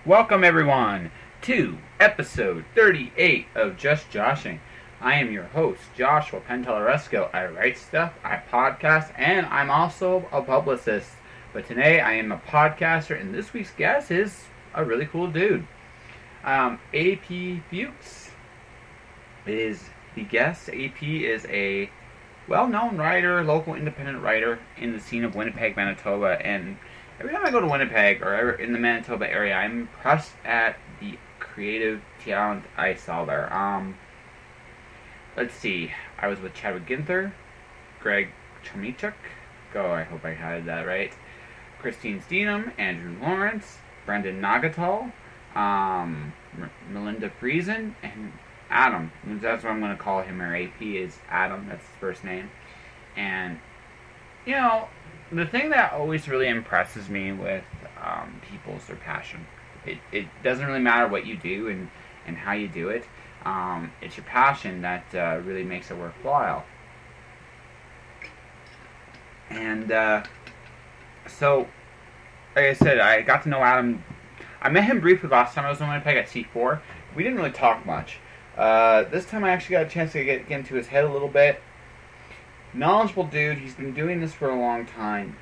Welcome everyone to episode 38 of Just Joshing. I am your host, Joshua Penteleresco. I write stuff, I podcast, and I'm also a publicist. But today I am a podcaster, and this week's guest is a really cool dude. AP Fuchs is the guest. AP is a well-known writer, local independent writer in the scene of Winnipeg, Manitoba, and every time I go to Winnipeg or ever in the Manitoba area, I'm impressed at the creative talent I saw there. Let's see. I was with Chadwick Ginther, Greg Chomichuk. I hope I had that right. Christine Steenham, Andrew Lawrence, Brendan Nagatal, Melinda Friesen, and Adam. That's what I'm going to call him. Or AP is Adam. That's his first name. And the thing that always really impresses me with people is their passion. It doesn't really matter what you do and how you do it. It's your passion that really makes it worthwhile. And so, like I said, I got to know Adam. I met him briefly last time I was in Winnipeg at C4. We didn't really talk much. This time I actually got a chance to get into his head a little bit. Knowledgeable dude. He's been doing this for a long time.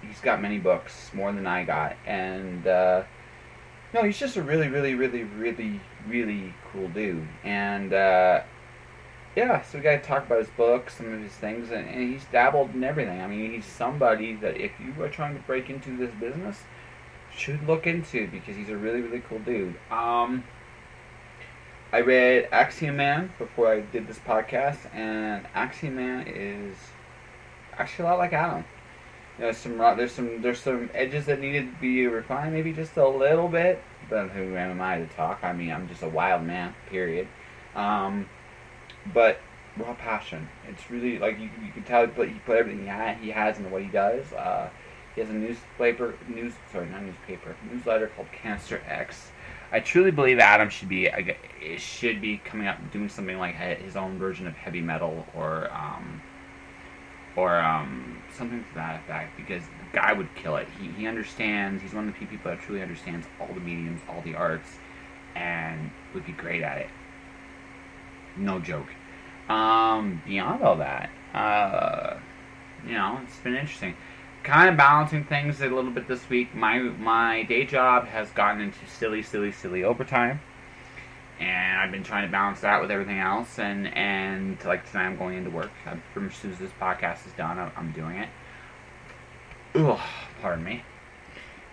He's got many books, more than I got, and he's just a really, really, really, really, really cool dude. And so we got to talk about his books, some of his things, and he's dabbled in everything. I mean, he's somebody that if you are trying to break into this business, should look into, because he's a really, really cool dude. I read Axiom Man before I did this podcast, and Axiom Man is actually a lot like Adam. There's some edges that needed to be refined, maybe just a little bit. But who am I to talk? I mean, I'm just a wild man. Period. But raw passion. It's really like you can tell he put everything he has into what he does. He has a newsletter called Cancer X. I truly believe Adam should be coming up and doing something like his own version of heavy metal or something to that effect, because the guy would kill it. He understands. He's one of the few people that truly understands all the mediums, all the arts, and would be great at it. No joke. Beyond all that, it's been interesting. Kind of balancing things a little bit this week. My day job has gotten into silly overtime, and I've been trying to balance that with everything else. And like tonight, I'm going into work. As soon as this podcast is done, I'm doing it. Ugh, pardon me.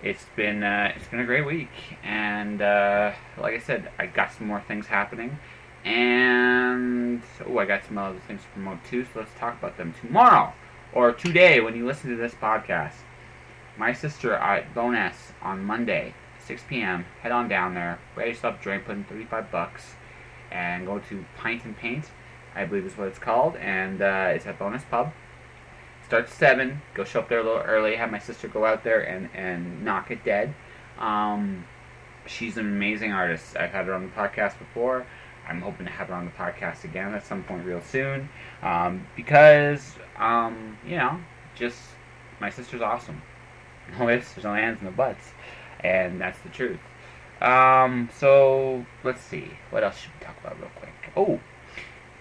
It's been a great week, and like I said, I got some more things happening, and I got some other things to promote too. So let's talk about them tomorrow. Or today, when you listen to this podcast. My sister at Bonus on Monday, 6 p.m. Head on down there. Buy yourself a drink, put in $35, and go to Pint and Paint, I believe is what it's called. And it's at Bonus Pub. Starts at 7. Go show up there a little early. Have my sister go out there and knock it dead. She's an amazing artist. I've had her on the podcast before. I'm hoping to have her on the podcast again at some point real soon, because just my sister's awesome. No ifs, there's no ands, no buts, and that's the truth. So let's see, what else should we talk about real quick?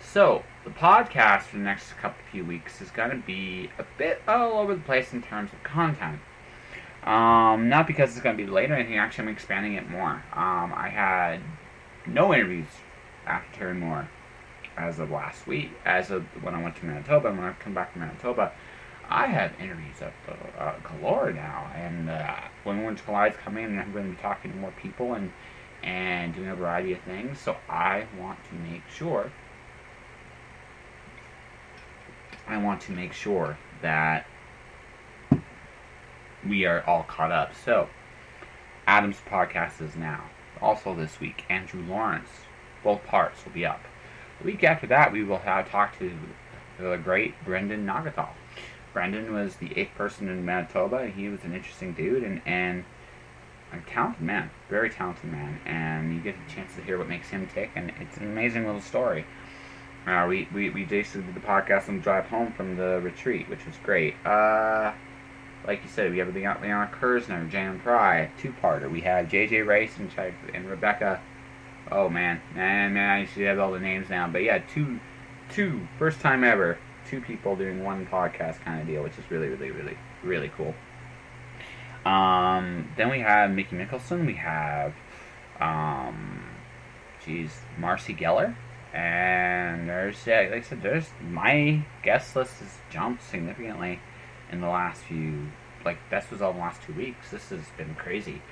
So the podcast for the next few weeks is going to be a bit all over the place in terms of content. Not because it's going to be late or anything. Actually, I'm expanding it more. I had no interviews after Terry Moore as of last week, as of when I went to Manitoba. And when I come back to Manitoba, I have interviews up galore now, and when Winter Collide's coming, and I'm going to be talking to more people and doing a variety of things. So I want to make sure that we are all caught up. So Adam's podcast is now. Also this week, Andrew Lawrence. Both parts will be up. The week after that, we will have talked to the great Brendan Nagatal. Brendan was the 8th person in Manitoba, and he was an interesting dude and a talented man, very talented man, and you get a chance to hear what makes him tick, and it's an amazing little story. We basically did the podcast on the drive home from the retreat, which was great. like you said, we have Leon Kersner, Jan Fry, two-parter. We have J.J. Rice and Rebecca. Oh man, I should have all the names now. But yeah, two first time ever, two people doing one podcast kind of deal, which is really cool. Then we have Mickey Mickelson. We have, Marcy Geller. And there's, like I said, my guest list has jumped significantly in the last few, this was all the last 2 weeks. This has been crazy.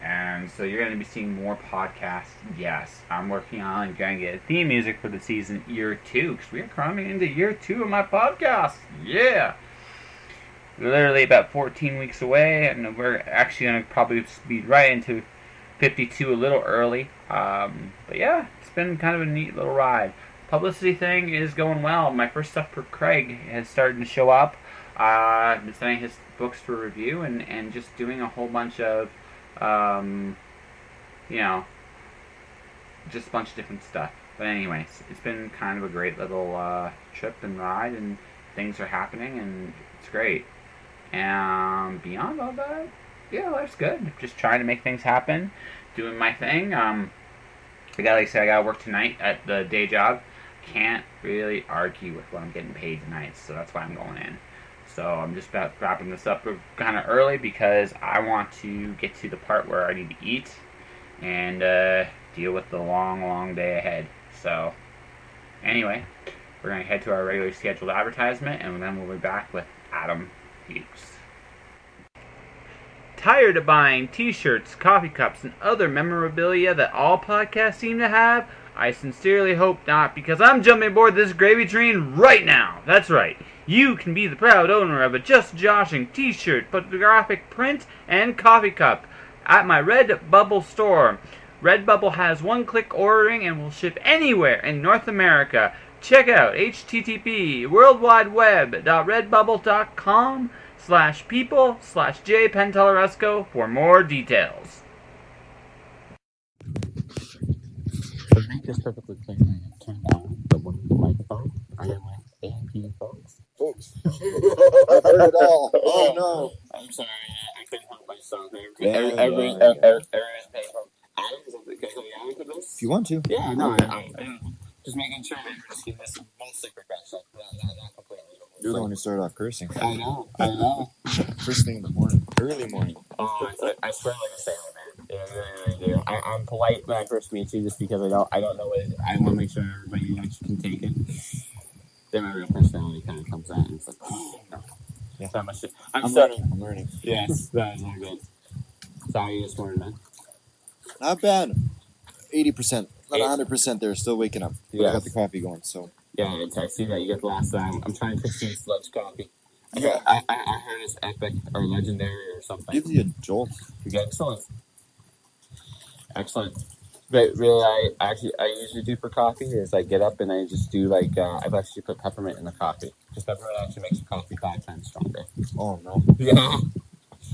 And so you're going to be seeing more podcasts. Yes, I'm working on going to get theme music for the season year 2, because we're coming into year 2 of my podcast. Yeah! Literally about 14 weeks away, and we're actually going to probably speed right into 52 a little early. But yeah, it's been kind of a neat little ride. Publicity thing is going well. My first stuff for Craig has started to show up. I've been sending his books for review and just doing a whole bunch of, just a bunch of different stuff. But anyways, it's been kind of a great little trip and ride, and things are happening, and it's great. And beyond all that, yeah, life's good. Just trying to make things happen, doing my thing. I gotta work tonight at the day job. Can't really argue with what I'm getting paid tonight, so that's why I'm going in. So I'm just about wrapping this up kind of early because I want to get to the part where I need to eat and deal with the long day ahead. So anyway, we're going to head to our regularly scheduled advertisement, and then we'll be back with Adam Fuchs. Tired of buying t-shirts, coffee cups, and other memorabilia that all podcasts seem to have? I sincerely hope not, because I'm jumping aboard this gravy train right now. That's right. You can be the proud owner of a Just Joshing t-shirt, photographic print, and coffee cup at my Redbubble store. Redbubble has one-click ordering and will ship anywhere in North America. Check out http://worldwideweb.redbubble.com/people/jpenteloresco for more details. To make this perfectly clear, I have turned on the microphone. I am with AMP Fuchs. I heard it all. Oh no! I'm sorry, I couldn't help myself. Everyone's paying for Adam, is it okay? Adam for this? If you want to. Yeah, no, I just making sure that everyone's keeping this mostly professional. Not completely. You're the one who started off cursing. I know. First thing in the morning, early morning. Oh, I swear like a sailor, man. Yeah, I really do. I'm polite when I first meet you, just because I don't know what it is. I want to make sure everybody can take it. Then my real personality kind of comes out, and it's like, oh, no. Yeah. So much. I'm learning. Yes, that's really good. So how are you this morning, man? Not bad. 80%, not 100% there. Still waking up. But I got the coffee going, so. Yeah, I see that. You got the last time. I'm trying to fix some sludge coffee. I heard it's epic or legendary or something. Gives you a jolt. Excellent. But really, I usually do for coffee is I get up and I just do I've actually put peppermint in the coffee. Because peppermint actually makes the coffee 5 times stronger. Oh no. Yeah.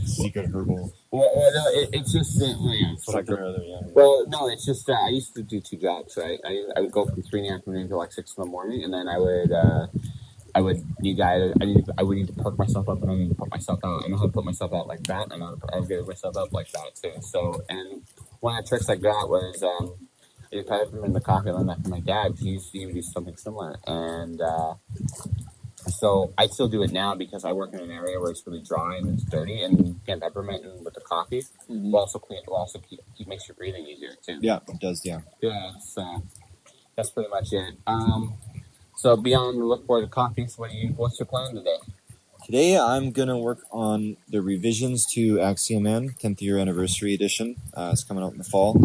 Secret herbal. Well, no, it's just Something or other, yeah. Well, no, it's just I used to do 2 jobs, right? I would go from 3 in the afternoon to 6 in the morning, and then I would need to perk myself up, and I need to put myself out. I know how to put myself out like that, and I know how to get myself up like that too. So, and one of the tricks I got was I put them in the coffee and after my dad, because he used to do something similar, and so I still do it now because I work in an area where it's really dry and it's dirty, and peppermint with the coffee will also makes your breathing easier too. Yeah, it does. Yeah. Yeah. So that's pretty much it. So beyond the look for the coffees, what's your plan today? Today I'm gonna work on the revisions to Axiom Man 10th year anniversary edition. It's coming out in the fall.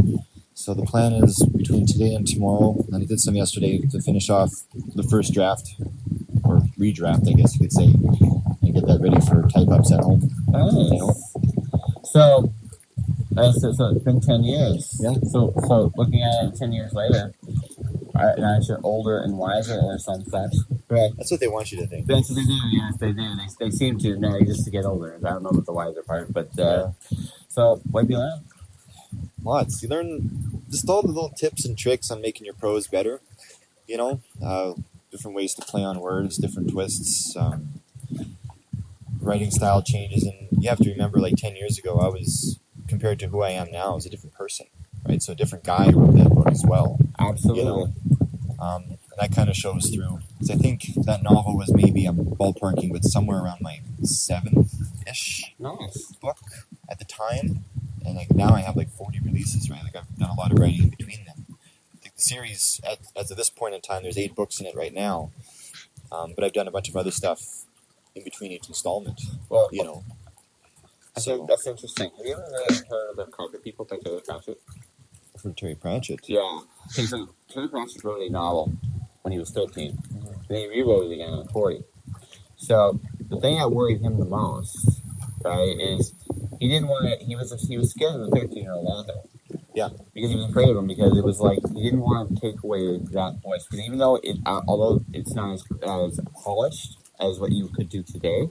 So the plan is between today and tomorrow, and I did some yesterday to finish off the first draft, or redraft, I guess you could say, and get that ready for type-ups at home. Nice. You know? So it's been 10 years. Yeah. So looking at it 10 years later, now you're older and wiser or some such. Right. That's what they want you to think. That's what they do, yes, they do. They seem to. No, just to get older. I don't know about the wiser part, but so what have you learned? Lots. You learn just all the little tips and tricks on making your prose better. You know, different ways to play on words, different twists, writing style changes, and you have to remember, like 10 years ago, I was, compared to who I am now, I was a different person, right? So a different guy wrote that book as well. Absolutely. You know, and that kind of shows through. Because I think that novel was maybe, I'm ballparking, but somewhere around my 7th-ish Nice. book at the time. And like now I have like 40 releases, right? Like I've done a lot of writing in between them. I think the series, as of this point in time, there's 8 books in it right now. But I've done a bunch of other stuff in between each installment. Well, you know. I think that's interesting. Have you ever heard of the Carpet People by Terry Pratchett? From Terry Pratchett? Yeah. Okay, so Terry Pratchett wrote a novel when he was 13. And then he rewrote it again at 40. So the thing that worried him the most, right, is he didn't want to. He was scared of the 13-year-old author. Yeah. Because he was afraid of him, because it was like he didn't want to take away that voice. Because even though although it's not as polished as what you could do today,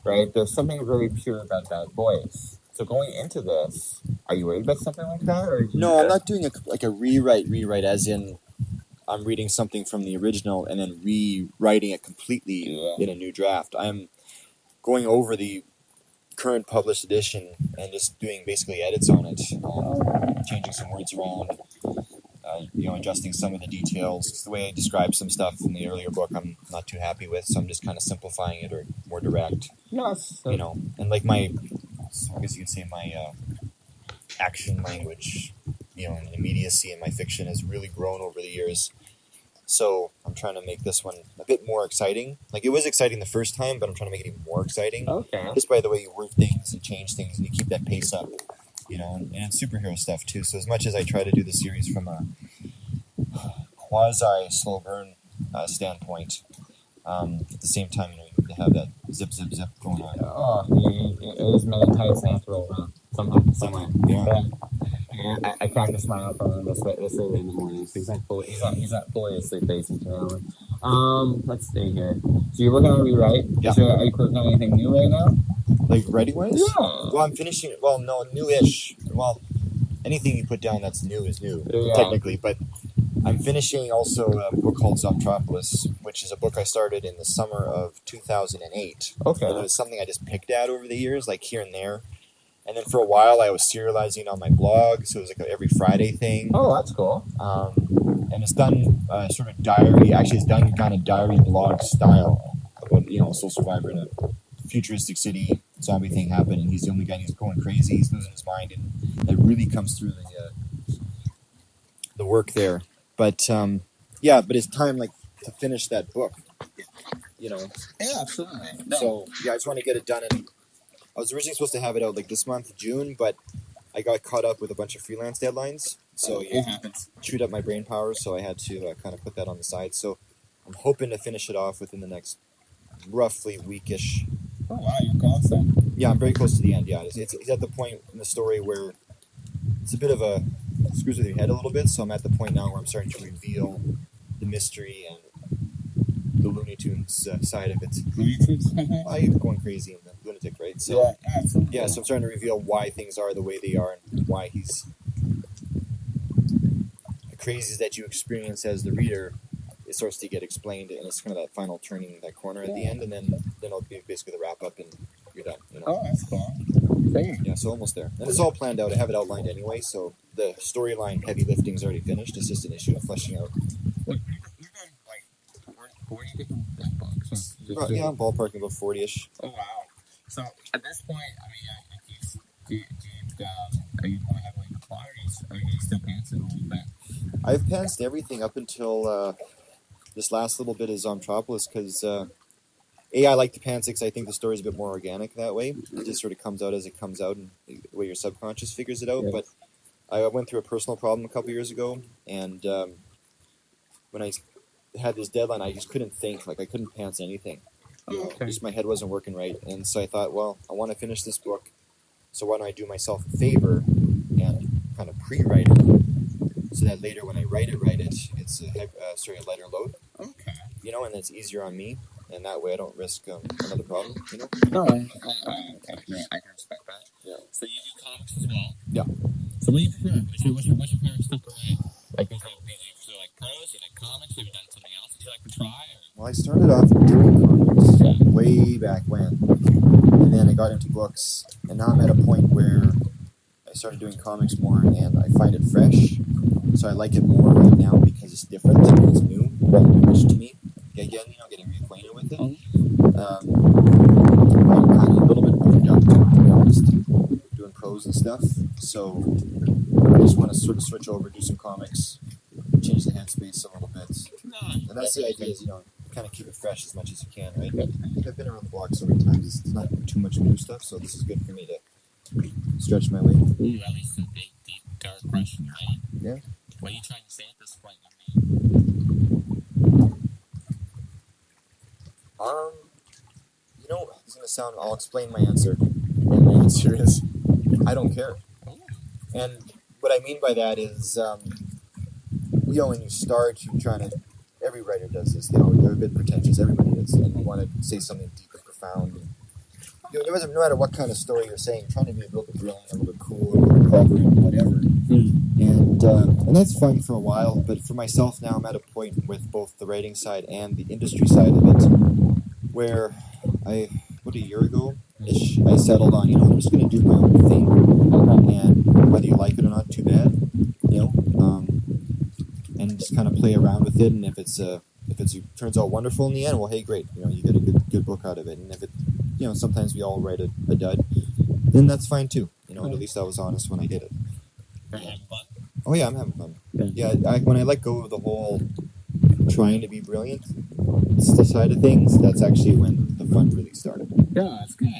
right? There's something really pure about that voice. So going into this, are you worried about something like that? Or no, I'm not doing a rewrite as in I'm reading something from the original and then rewriting it completely in a new draft. I'm going over the current published edition and just doing basically edits on it, changing some words around, adjusting some of the details. 'Cause the way I described some stuff in the earlier book, I'm not too happy with, so I'm just kind of simplifying it or more direct. Yes. And like I guess you could say my action language, and immediacy in my fiction has really grown over the years. So I'm trying to make this one a bit more exciting. Like, it was exciting the first time, but I'm trying to make it even more exciting. Okay. Just by the way you word things and change things and you keep that pace up, and it's superhero stuff too. So as much as I try to do the series from a quasi slow burn standpoint, at the same time, you need to have that zip going on. Oh, it is many tights and I have to roll around somewhere. Yeah. And I crack a smile from him this early in the morning. So he's not fully asleep basically. Let's see here. So you're working on a rewrite? Yeah. Are you working on anything new right now? Like writing-wise? Yeah. Well, I'm finishing. Well, no, new-ish. Well, anything you put down that's new is new, technically. But I'm finishing also a book called Zomtropolis, which is a book I started in the summer of 2008. Okay. And it was something I just picked at over the years, like here and there. And then for a while, I was serializing on my blog, so it was like every Friday thing. Oh, that's cool. And it's done sort of diary. Actually, it's done kind of diary blog style about Soul Survivor in a futuristic city. Zombie thing happened, and he's the only guy. And he's going crazy. He's losing his mind, and it really comes through the work there. But but it's time to finish that book. Yeah, absolutely. So I just want to get it done. And I was originally supposed to have it out this month, June, but I got caught up with a bunch of freelance deadlines. So it happens. Chewed up my brain power, so I had to kind of put that on the side. So I'm hoping to finish it off within the next roughly weekish. Oh wow, you're close then. Yeah, I'm very close to the end. Yeah, it's at the point in the story where it's a bit of a screws with your head a little bit. So I'm at the point now where I'm starting to reveal the mystery and the Looney Tunes side of it. Looney Tunes? I'm going crazy in the lunatic, right? So absolutely. so I'm starting to reveal why things are the way they are and why he's the crazies that you experience as the reader. It starts to get explained, and it's kind of that final turning that corner at the end, and then it'll be basically the wrap up, and you're done. Oh, that's cool. Yeah, so almost there. And it's all planned out. I have it outlined anyway, so the storyline heavy lifting is already finished. It's just an issue of fleshing out. You've done 40 different books. Yeah, I'm ballparking about 40-ish. Oh wow! So at this point, are you more heavily in the plot, or are you still pantsing a little bit? I've pantsed everything up until this last little bit of Zomtropolis, because I like the pants because I think the story's a bit more organic that way. It just sort of comes out as it comes out, and the way your subconscious figures it out. Yes. But I went through a personal problem a couple years ago, and when I had this deadline, I just couldn't think. I couldn't pants anything. Okay. Just my head wasn't working right, and so I thought, well, I want to finish this book, so why don't I do myself a favor and kind of pre-write it, so that later when I write it, it's a lighter load. Okay. And it's easier on me, and that way I don't risk another problem. No, I can respect that. Yeah. So you do comics as well. Yeah. So what do you prefer? What's your favorite stuff to write? Do you like prose? Do you like comics? Have you done something else that you like to try? Or? Well, I started off doing comics way back when. and then I got into books, and now I'm at a point where I started doing comics more, and I find it fresh. So I like it more right now because it's different, it's new, fresh to me. Again, getting reacquainted with it. I'm kind of a little bit burned out, to be honest, doing prose and stuff. So I just want to sort of switch over, do some comics, change the headspace a little bit. And that's the idea, is, kind of keep it fresh as much as you can, right? I think I've been around the block so many times, it's not too much new stuff, so this is good for me to stretch my way. Ooh, at least a big, deep, dark question, right? Yeah. What are you trying to say at this point? It's going to sound, I'll explain my answer. And my answer is, I don't care. And what I mean by that is, when you start, you're trying to, every writer does this, they're a bit pretentious, everybody is, and you want to say something deep and profound. And, no matter what kind of story you're saying, you're trying to be a little bit brilliant, a little bit cool, a little bit clever, and whatever. And that's fine for a while, but for myself now, I'm at a point with both the writing side and the industry side of it, where a year ago-ish, I settled on, I'm just going to do my own thing, and whether you like it or not, too bad, and just kind of play around with it, and if it turns out wonderful in the end, well, hey, great, you get a good book out of it, and if it, sometimes we all write a dud, then that's fine too, at least I was honest when I did it. Are you having fun? Oh yeah, I'm having fun. Yeah, when I let go of the whole trying to be brilliant side of things, that's actually when the fun really started. Yeah, that's good.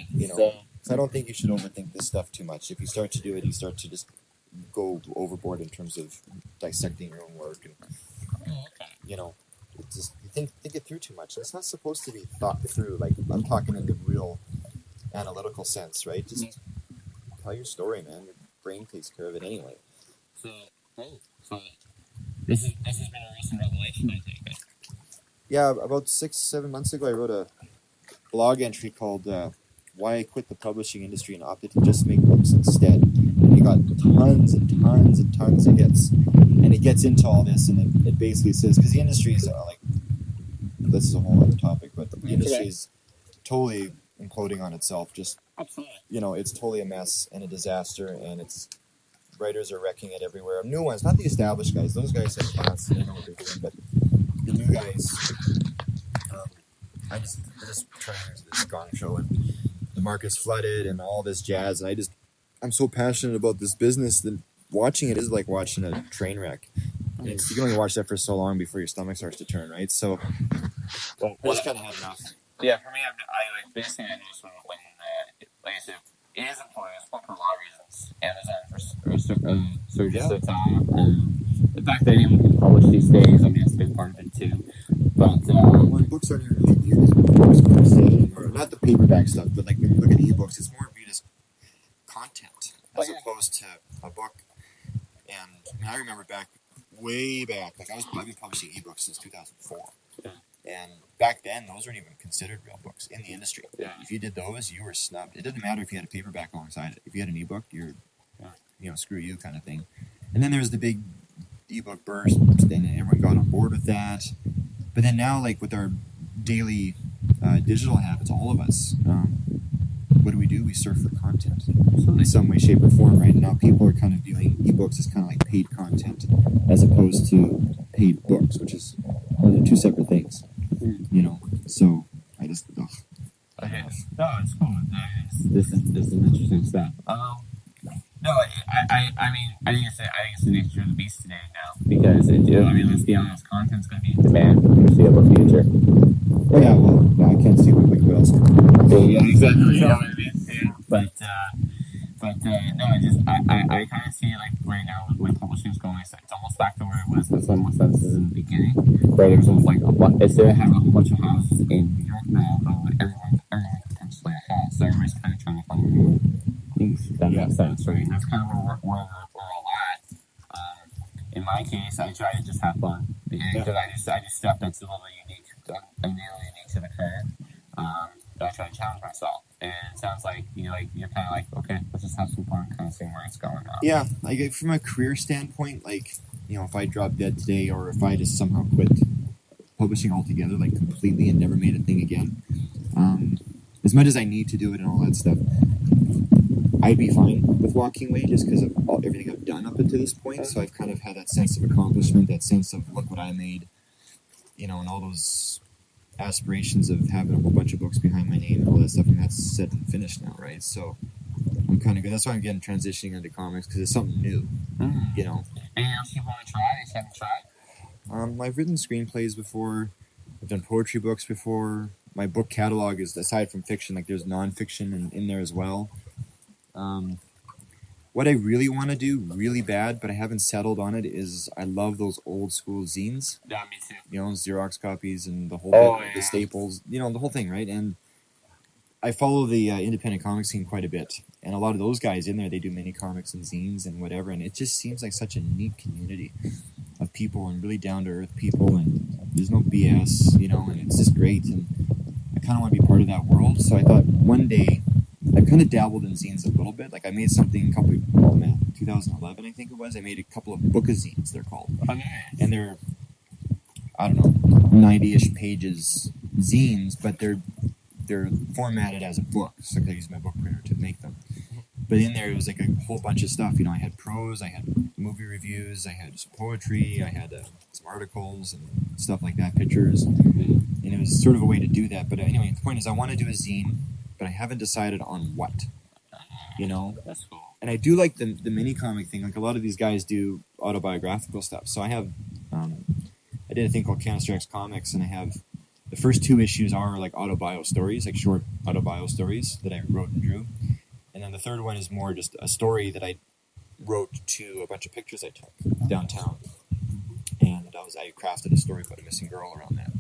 So I don't think you should overthink this stuff too much. If you start to do it, you start to just go overboard in terms of dissecting your own work, and just you think it through too much. It's not supposed to be thought through. Like, I'm talking in the real analytical sense, right? Just tell your story, man. Your brain takes care of it anyway. So this has been a recent revelation, I take it. Yeah, about 6-7 months ago, I wrote a blog entry called "Why I Quit the Publishing Industry and Opted to Just Make Books Instead." And it got tons and tons and tons of hits, and it gets into all this, and it basically says, because the industry is this is a whole other topic, but the industry is totally imploding on itself. Just absolutely, it's totally a mess and a disaster, and writers are wrecking it everywhere. New ones, not the established guys. Those guys have class, they know what they're doing, but the new guys, I just turned into this gong show, and the market's flooded and all this jazz, and I'm so passionate about this business that watching it is like watching a train wreck. And you can only watch that for so long before your stomach starts to turn, right? So, I just kind of had enough. Yeah, for me, I basically I just when like I said, it is important. It's important for a lot of reasons. Amazon for surges of time. The fact that anyone can publish these days, I mean, that's a big part of it too. But books aren't even really viewed as books per se anymore. Not the paperback stuff, but like when you look at ebooks, it's more viewed as content as opposed to a book. And I remember way back, like I've been publishing ebooks since 2004. Yeah. And back then, those weren't even considered real books in the industry. Yeah. If you did those, you were snubbed. It didn't matter if you had a paperback alongside it. If you had an ebook, you're, screw you kind of thing. And then there's the big ebook burst, and everyone got on board with that. But then now, like with our daily digital habits, all of us, what do? We surf for content in some way, shape, or form, right? And now people are kind of viewing ebooks as kind of like paid content as opposed to paid books, which is two separate things. So I just okay. No, it's cool. This is interesting stuff. No, I mean, I think it's the nature of the beast today now, because let's be honest, content's going to be in demand for the foreseeable future. Oh yeah, well, I can't see what else. Yeah, exactly. You know what I mean? Yeah. But no, I kind of see it like right now with the way publishing's going. It's almost back to where it was in some senses in the beginning. Where there's almost like instead of having a whole bunch of houses in New York now, everyone potentially a house. So everybody's kind of trying to find new things. That makes sense, right? And that's kind of where we're all at. In my case, I try to just have fun because I just stuff that's a little unique, to the current. I try to challenge myself, and it sounds like you're kind of like, okay, let's just have some fun, kind of seeing where it's going on. Yeah, like from a career standpoint, like if I drop dead today, or if I just somehow quit publishing altogether, like completely, and never made a thing again, as much as I need to do it and all that stuff, I'd be fine with walking away just because of everything I've done up until this point. So I've kind of had that sense of accomplishment, that sense of look what I made, and all those aspirations of having a whole bunch of books behind my name and all that stuff, and that's set and finished now, right? So I'm kind of good. That's why I'm getting transitioning into comics, because it's something new, Anything else you want to try? You haven't tried? I've written screenplays before. I've done poetry books before. My book catalog is, aside from fiction, like there's nonfiction in there as well. What I really want to do really bad, but I haven't settled on it, is I love those old school zines. Yeah, me too. Xerox copies and the whole the staples, the whole thing, right? And I follow the independent comic scene quite a bit. And a lot of those guys in there, they do mini comics and zines and whatever. And it just seems like such a neat community of people and really down-to-earth people. And there's no BS, and it's just great. And I kind of want to be part of that world. So I thought one day, I kind of dabbled in zines a little bit. Like I made something 2011, I think it was. I made a couple of book-a-zines, they're called. Oh, nice. And they're, I don't know, 90-ish pages zines, but they're formatted as a book. So I use my book printer to make them. But in there, it was like a whole bunch of stuff. I had prose, I had movie reviews, I had some poetry, I had some articles and stuff like that, pictures. And it was sort of a way to do that. But anyway, the point is I want to do a zine, but I haven't decided on what. That's cool. And I do like the mini comic thing. Like a lot of these guys do autobiographical stuff. So I have, I did a thing called Canister X Comics, and I have the first 2 issues are like autobio stories, like short autobio stories that I wrote and drew. And then the third one is more just a story that I wrote to a bunch of pictures I took downtown. And I crafted a story about a missing girl around that.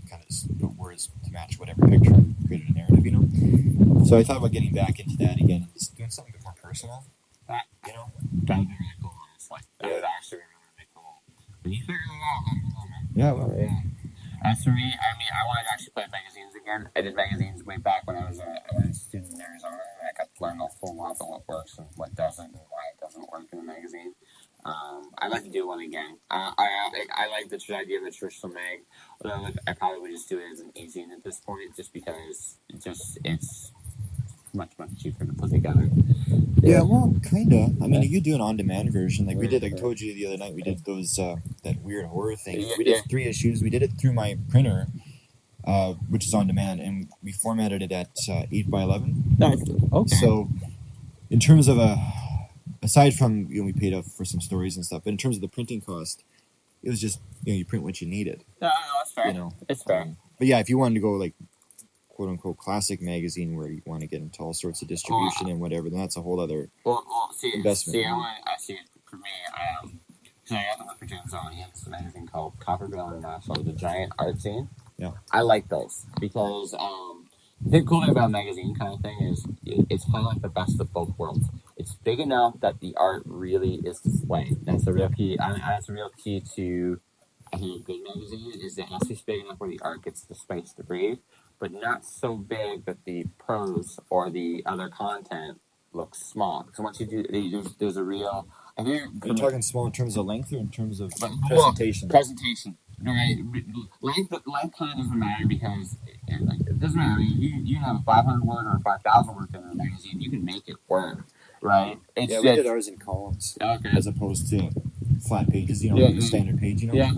Kind of just put words to match whatever picture, created a narrative, So I thought about getting back into that again and just doing something a bit more personal. That would be really cool, honestly. That would actually be really cool. When you figure it out, let me know, man. Yeah, well, yeah. As for me, I wanted to actually play magazines again. I did magazines way back when I was a student in Arizona. I got to learn a whole lot of what works and what doesn't, and why it doesn't work in a magazine. I'd like to do one again. I like the idea of the traditional mag, although I probably would just do it as an e-zine at this point, just because it's much cheaper to put together. Yeah, well, kinda. I mean, you do an on-demand version. Like we did, I told you the other night, we did those that weird horror thing. We did 3 issues. We did it through my printer, which is on demand, and we formatted it at 8x11. Okay. So, in terms of aside from we paid up for some stories and stuff, but in terms of the printing cost, it was just you print what you needed. No, that's fair. It's fair. But yeah, if you wanted to go like quote unquote classic magazine where you want to get into all sorts of distribution and whatever, then that's a whole other investment. See, for me, so I have to work for James on. He has a magazine called Copperville International, the giant art zine. Yeah, I like those because the cool thing about a magazine kind of thing is it's kind of like the best of both worlds. It's big enough that the art really is displayed. That's the real key. That's the real key to I think a good magazine is it has to be big enough where the art gets the space to breathe, but not so big that the prose or the other content looks small. So once you do, there's a real. Are you talking small in terms of length or in terms of presentation? Presentation. Right. Length kind of doesn't matter because it doesn't matter. I mean, you have a 500 word or a 5,000 word in a magazine, you can make it work, right? We did ours in columns, as opposed to flat pages. The standard page. Yeah.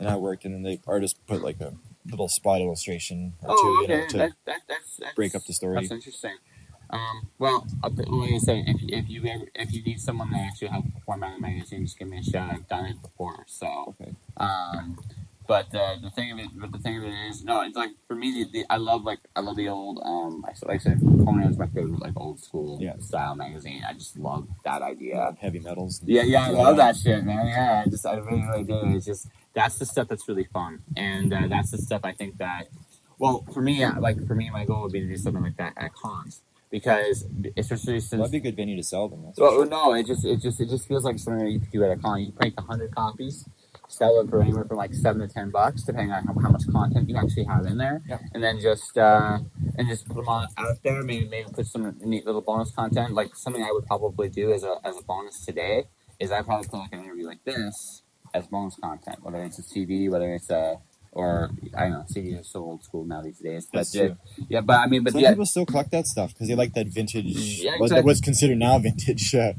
And that worked, and then the artist put like a little spot illustration or two, to break up the story. That's interesting. Well, like I say, if you need someone to actually help format a magazine, just give me a shout. I've done it before, so. Okay. But the thing of it is, no, it's like for me, I love the old. Like I said, Conan is my favorite, old school style magazine. I just love that idea. Heavy metals. Yeah, I love that shit, man. Yeah, I really do. It's just that's the stuff that's really fun, and that's the stuff I think that. Well, for me, my goal would be to do something like that at cons. Because especially since that'd be a good venue to sell them. No, it just feels like something that you could do at a con. You print 100 copies, sell it for anywhere from $7 to $10, depending on how much content you actually have in there, and then just put them out there. Maybe put some neat little bonus content. Like something I would probably do as a bonus today is I probably put an interview like this as bonus content, whether it's a CD, whether it's a or I don't know, CDs are so old school now these days. That's But true. yeah, but I mean, but Some yeah, people still collect that stuff because they like that vintage, Yeah, exactly. what's considered now vintage yeah.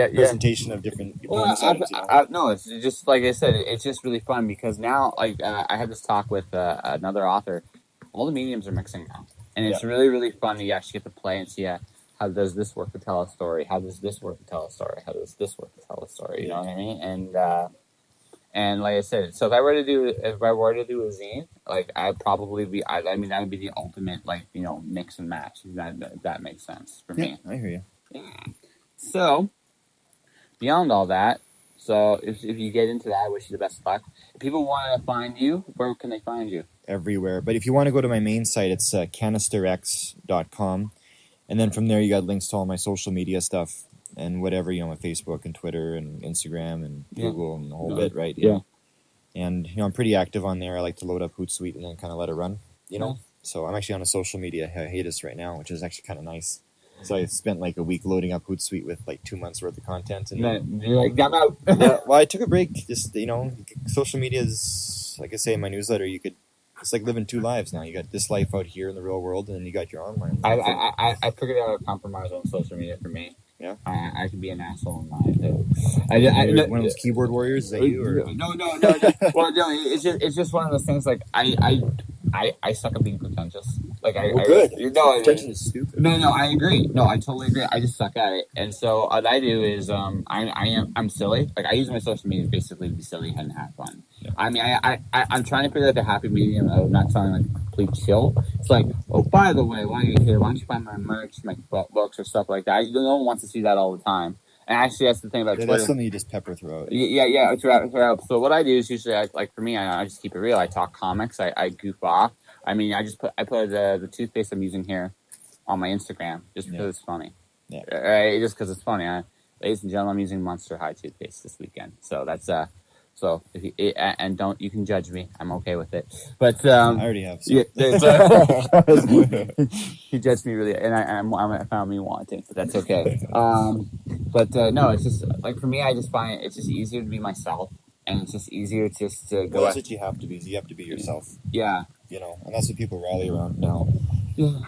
presentation of different Well, bonus items. no, it's just like I said, it's just really fun because now, like, I had this talk with another author. All the mediums are mixing now, and it's really, really fun to actually get to play and see how does this work to tell a story? How does this work to tell a story? How does this work to tell a story? You know what I mean? And like I said, so if I were to do a zine, like I'd probably be, I mean, that would be the ultimate, like, mix and match. That makes sense for me. I hear you. Yeah. So beyond all that, so if you get into that, I wish you the best of luck. If people want to find you, where can they find you? Everywhere. But if you want to go to my main site, it's canisterx.com. And then from there, you got links to all my social media stuff and whatever, my Facebook and Twitter and Instagram and Google and the whole bit, right? Yeah. And, I'm pretty active on there. I like to load up Hootsuite and then kind of let it run, So I'm actually on a social media hiatus right now, which is actually kind of nice. So I spent like a week loading up Hootsuite with like 2 months worth of content. And then you're like, I'm out. Yeah, well, I took a break. Just, social media is, like I say in my newsletter, it's like living two lives now. You got this life out here in the real world, and then you got your online life. I figured out a compromise on social media for me. Yeah, I could be an asshole in life too. One of those keyboard warriors. Is that you? Or? No. Well, no, it's just one of those things. Like I suck at being pretentious. Like Good. Pretentious is stupid. No, I agree. No, I totally agree. I just suck at it. And so what I do is I'm silly. Like I use my social media basically to be silly and have fun. Yeah. I mean, I'm trying to figure out the happy medium of not sounding like complete chill. It's like, oh, by the way, while you're here, why don't you buy my merch, my books or stuff like that? No one wants to see that all the time. And actually, that's the thing about Twitter. That's something you just pepper throughout. Yeah, throughout. So what I do is usually, like for me, I just keep it real. I talk comics. I goof off. I mean, I put the toothpaste I'm using here on my Instagram just because it's funny. Yeah. Right, just because it's funny. Ladies and gentlemen, I'm using Monster High toothpaste this weekend. So that's So if you can judge me. I'm okay with it. But I already have. So. He judged me really, and I found me wanting, but that's okay. No, it's just like for me, I just find it's just easier to be myself, and it's just easier just to go. Well, that's what you have to be. You have to be yourself. Yeah. And that's what people rally around now. Yeah.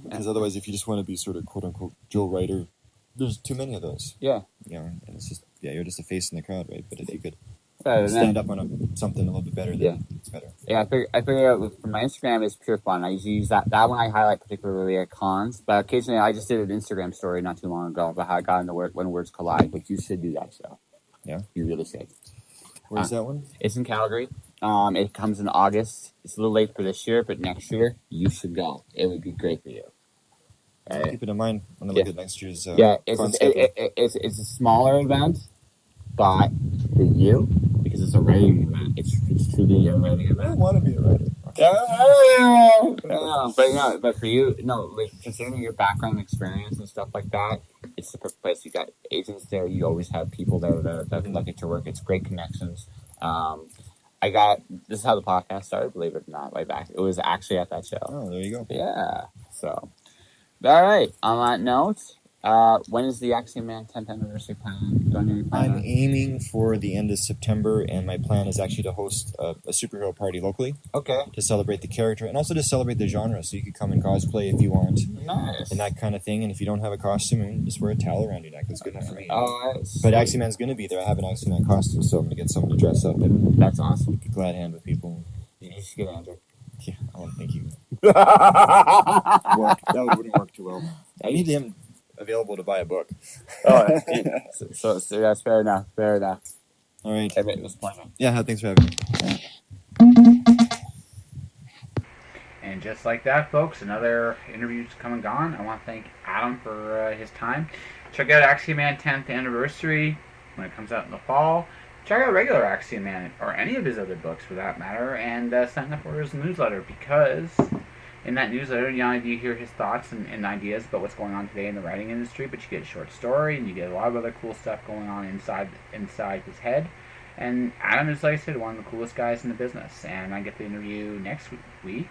Because otherwise, if you just want to be sort of quote unquote Joe Writer, there's too many of those. Yeah. And it's just you're just a face in the crowd, right? But if you could stand up on something a little bit better, then it's better. Yeah, I figure out for my Instagram is pure fun. I usually use that one I highlight particularly at cons, but occasionally I just did an Instagram story not too long ago about how I got into when words collide. But you should do that show. Yeah, you really should. Where's that one? It's in Calgary. It comes in August. It's a little late for this year, but next year you should go. It would be great for you. I'll keep it in mind when I look at next year's. It's a smaller event, but for you, because it's a writing event, it's truly a writing event. I don't want to be a writer. But for you, like considering your background experience and stuff like that, it's the perfect place. You got agents there. You always have people there that like it to work. It's great connections. This is how the podcast started, believe it or not, way back. It was actually at that show. Oh, there you go. Yeah. So, all right. On that note, when is the Axiom Man 10th anniversary plan? I'm aiming for the end of September, and my plan is actually to host a superhero party locally. Okay. To celebrate the character, and also to celebrate the genre, so you could come and cosplay if you want. Nice. And that kind of thing, and if you don't have a costume, just wear a towel around your neck. That's good enough for me. Oh, but Axiom Man's going to be there. I have an Axiom Man costume, so I'm going to get someone to dress up. And that's awesome. Glad hand with people. You should get Andrew. Yeah, I don't think you. That wouldn't work too well. I need him available to buy a book. Oh, so that's fair enough. Fair enough. All right. It was fun. Yeah, thanks for having me. And just like that, folks, another interview's come and gone. I want to thank Adam for his time. Check out Axiom Man 10th anniversary when it comes out in the fall. Check out regular Axiom Man, or any of his other books for that matter, and sign up for his newsletter, because in that newsletter, not only do you hear his thoughts and ideas about what's going on today in the writing industry, but you get a short story, and you get a lot of other cool stuff going on inside his head. And Adam is, like I said, one of the coolest guys in the business, and I get to interview next week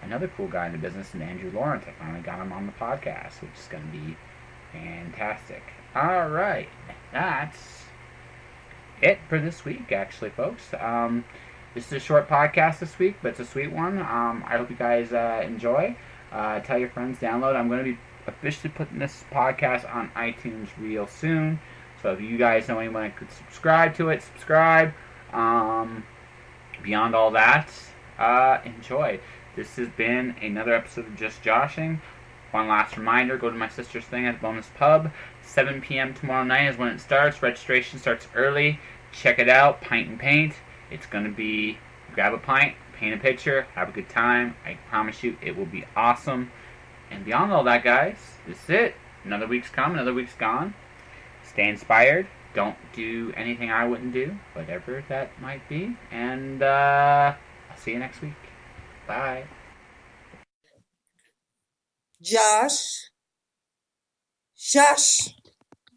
another cool guy in the business, and Andrew Lawrence. I finally got him on the podcast, which is going to be fantastic. All right, that's it for this week, actually, folks. this is a short podcast this week, but it's a sweet one. I hope you guys enjoy. Tell your friends, download. I'm going to be officially putting this podcast on iTunes real soon. So if you guys know anyone that could subscribe to it, subscribe. Beyond all that, enjoy. This has been another episode of Just Joshing. One last reminder, go to my sister's thing at the Bonus Pub. 7 p.m. tomorrow night is when it starts. Registration starts early. Check it out, Pint and Paint. It's going to be, grab a pint, paint a picture, have a good time. I promise you it will be awesome. And beyond all that, guys, this is it. Another week's come, another week's gone. Stay inspired. Don't do anything I wouldn't do, whatever that might be. And I'll see you next week. Bye. Josh.